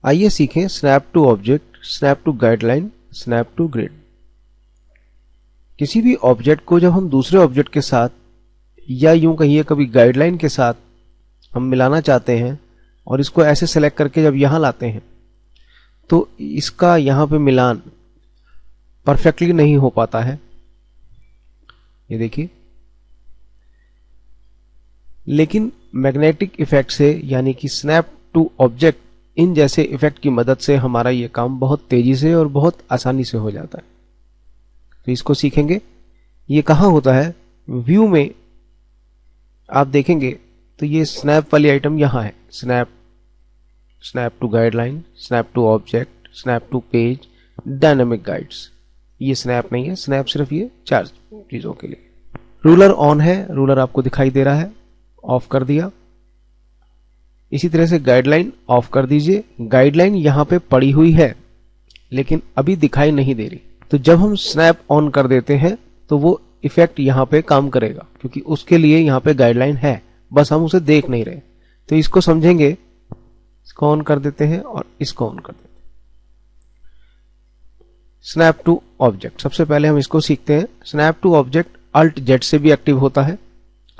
आइए सीखें snap to object, snap to guideline, snap to grid. किसी भी ऑब्जेक्ट को जब हम दूसरे ऑब्जेक्ट के साथ या यूं कहिए कभी गाइडलाइन के साथ हम मिलाना चाहते हैं और इसको ऐसे सेलेक्ट करके जब यहां लाते हैं तो इसका यहां पे मिलान परफेक्टली नहीं हो पाता है। ये देखिए, लेकिन मैग्नेटिक इफेक्ट से यानी कि स्नैप टू ऑब्जेक्ट इन जैसे इफेक्ट की मदद से हमारा ये काम बहुत तेजी से और बहुत आसानी से हो जाता है। तो इसको सीखेंगे। ये कहां होता है? व्यू में आप देखेंगे तो ये स्नैप वाली आइटम यहां है। Snap, snap to guideline, snap to object, snap to page, dynamic guides. ये स्नैप नहीं है, स्नैप सिर्फ ये 4 चीजों के लिए। रूलर ऑन है, रूलर आपको दिखाई दे रहा है, ऑफ कर दिया। इसी तरह से गाइडलाइन ऑफ कर दीजिए। गाइडलाइन यहां पे पड़ी हुई है लेकिन अभी दिखाई नहीं दे रही, तो जब हम स्नैप ऑन कर देते हैं तो वो इफेक्ट यहां पे काम करेगा क्योंकि उसके लिए यहां पे गाइडलाइन है, बस हम उसे देख नहीं रहे। तो इसको समझेंगे। इसको ऑन कर देते हैं और इसको ऑन कर देते हैं। स्नैप टू ऑब्जेक्ट, सबसे पहले हम इसको सीखते हैं। Snap to object alt Z से भी एक्टिव होता है।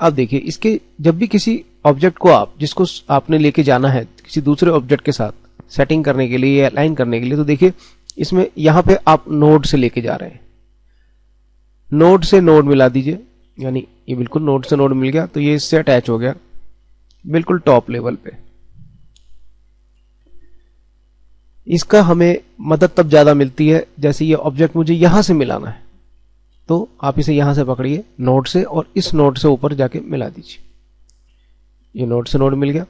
अब देखिए, इसके जब भी किसी ऑब्जेक्ट को आप जिसको आपने लेके जाना है किसी दूसरे ऑब्जेक्ट के साथ सेटिंग करने के लिए या अलाइन करने के लिए, तो देखिए इसमें यहां पे आप नोड से लेके जा रहे हैं। नोड से नोड मिला दीजिए, यानी ये बिल्कुल नोड से नोड मिल गया तो ये इससे अटैच हो गया बिल्कुल टॉप लेवल पे। इसका हमें मदद तब ज्यादा मिलती है जैसे ये ऑब्जेक्ट मुझे यहां से मिलाना है, तो आप इसे यहां से पकड़िए नोड से और इस नोड से ऊपर जाके मिला दीजिए। ये नोड से नोड मिल गया।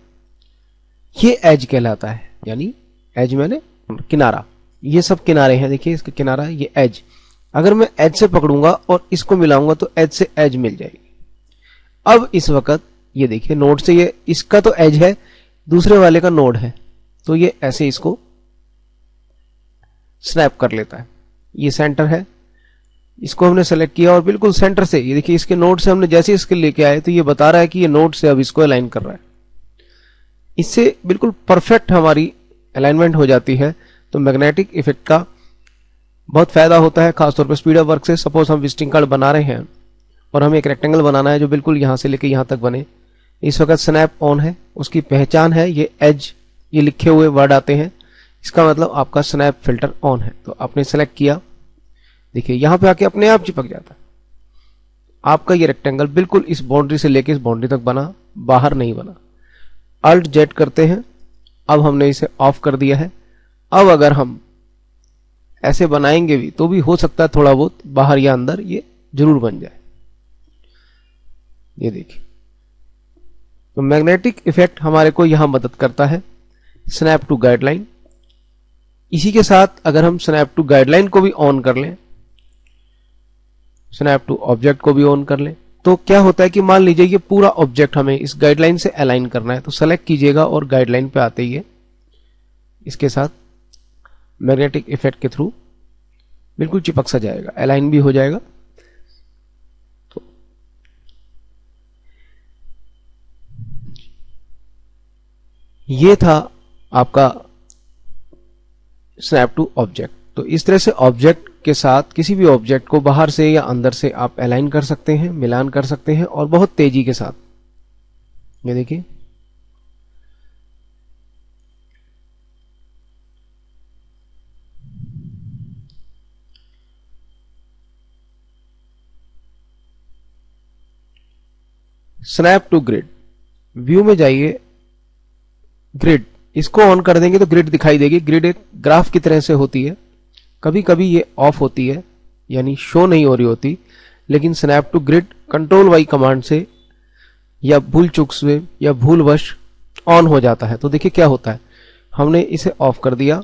ये एज कहलाता है, यानी एज मैंने किनारा। ये सब किनारे हैं, देखिए इसका किनारा, ये एज। अगर मैं एज से पकड़ूंगा और इसको मिलाऊंगा तो एज से एज मिल जाएगी। अब इस वक्त ये देखिए नोड से ये इसका तो एज है, दूसरे वाले का नोड है, तो ये ऐसे इसको स्नैप कर लेता है। ये सेंटर है, इसको हमने सेलेक्ट किया और बिल्कुल सेंटर से ये देखिए इसके नोड से हमने जैसे इसके लेके आए तो ये बता रहा है कि ये नोड से अब इसको अलाइन कर रहा है। इससे बिल्कुल परफेक्ट हमारी अलाइनमेंट हो जाती है। तो मैग्नेटिक इफेक्ट का बहुत फायदा होता है, खासतौर पर स्पीड ऑफ वर्क से। सपोज हम विजिटिंग कार्ड बना रहे हैं और हमें एक रेक्टेंगल बनाना है जो बिल्कुल यहां से लेके यहां तक बने। इस वक्त स्नैप ऑन है, उसकी पहचान है ये एज, ये लिखे हुए वर्ड आते हैं, इसका मतलब आपका स्नैप फिल्टर ऑन है। तो आपने सेलेक्ट किया, देखिए यहां पे आके अपने आप चिपक जाता है। आपका ये रेक्टेंगल बिल्कुल इस बाउंड्री से लेके इस बाउंड्री तक बना, बाहर नहीं बना। अल्ट जेड करते हैं, अब हमने इसे ऑफ कर दिया है। अब अगर हम ऐसे बनाएंगे भी तो भी हो सकता है थोड़ा बहुत बाहर या अंदर ये जरूर बन जाए। ये देखिए, तो मैग्नेटिक इफेक्ट हमारे को यहां मदद करता है। स्नैप टू गाइडलाइन, इसी के साथ अगर हम स्नैप टू गाइडलाइन को भी ऑन कर लें, स्नैप टू ऑब्जेक्ट को भी ऑन कर लें, तो क्या होता है कि मान लीजिए ये पूरा ऑब्जेक्ट हमें इस गाइडलाइन से अलाइन करना है, तो सेलेक्ट कीजिएगा और गाइडलाइन पे आते ही इसके साथ मैग्नेटिक इफेक्ट के थ्रू बिल्कुल चिपक सा जाएगा, अलाइन भी हो जाएगा। तो ये था आपका स्नैप टू ऑब्जेक्ट। तो इस तरह से ऑब्जेक्ट के साथ किसी भी ऑब्जेक्ट को बाहर से या अंदर से आप अलाइन कर सकते हैं, मिलान कर सकते हैं और बहुत तेजी के साथ। ये देखिए, स्नैप टू ग्रिड, व्यू में जाइए, ग्रिड, इसको ऑन कर देंगे तो ग्रिड दिखाई देगी। ग्रिड एक ग्राफ की तरह से होती है, कभी कभी ये ऑफ होती है यानी शो नहीं हो रही होती, लेकिन snap to grid control Y command से या भूल चूक से या भूलवश ऑन हो जाता है। तो देखिए क्या होता है, हमने इसे ऑफ कर दिया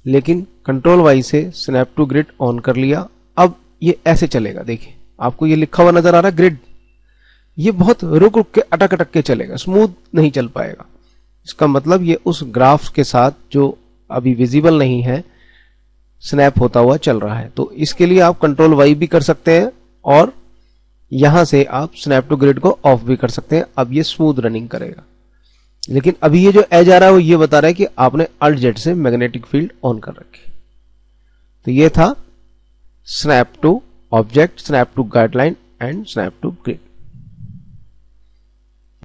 लेकिन कंट्रोल वाई से स्नैप टू ग्रिड ऑन कर लिया। अब ये ऐसे चलेगा, देखिए आपको ये लिखा हुआ नजर आ रहा है ग्रिड। ये बहुत रुक रुक के अटक अटक के चलेगा, स्मूथ नहीं चल पाएगा। इसका मतलब ये उस ग्राफ के साथ जो अभी विजिबल नहीं है स्नैप होता हुआ चल रहा है। तो इसके लिए आप कंट्रोल वाई भी कर सकते हैं और यहां से आप स्नैप टू ग्रिड को ऑफ भी कर सकते हैं। अब ये स्मूथ रनिंग करेगा। लेकिन अभी ये जो एज आ रहा है वो ये बता रहा है कि आपने अल्ट जेड से मैग्नेटिक फील्ड ऑन कर रखी। तो ये था snap to object, snap to guideline and snap to grid.